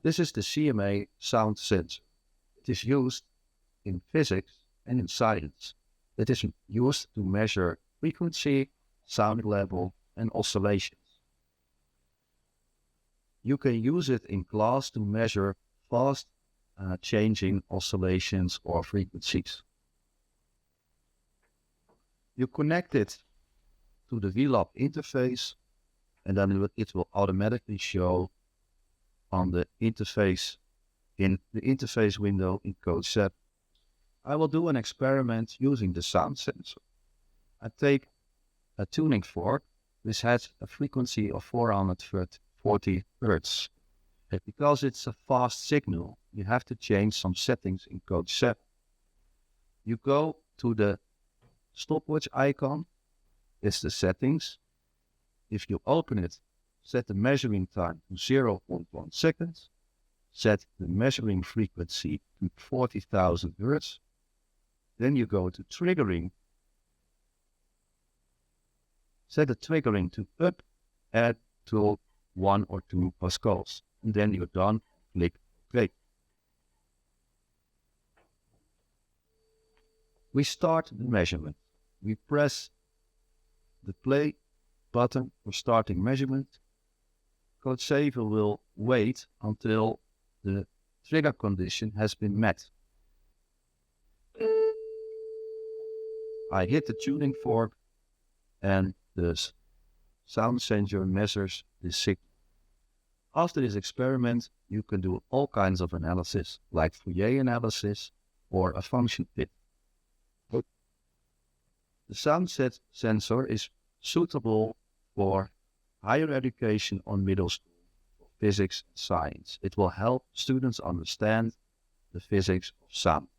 This is the CMA sound sensor. It is used in physics and in science. It is used to measure frequency, sound level, and oscillations. You can use it in class to measure fast changing oscillations or frequencies. You connect it to the VLAB interface, and then it will automatically show on the interface in the interface window in code 7. I will do an experiment using the sound sensor. I take a tuning fork. This has a frequency of 440 Hertz. And because it's a fast signal, you have to change some settings in code 7. You go to the stopwatch icon, it's the settings. If you open it, set the measuring time to 0.1 seconds, set the measuring frequency to 40,000 Hertz. Then you go to triggering, set the triggering to up, add to 1 or 2 pascals. And then you're done, click OK. We start the measurement. We press the play button for starting measurement. Code Saver will wait until the trigger condition has been met. I hit the tuning fork and the sound sensor measures the signal. After this experiment, you can do all kinds of analysis, like Fourier analysis or a function fit. The sound sensor is suitable for higher education on middle school, for physics and science. It will help students understand the physics of sound.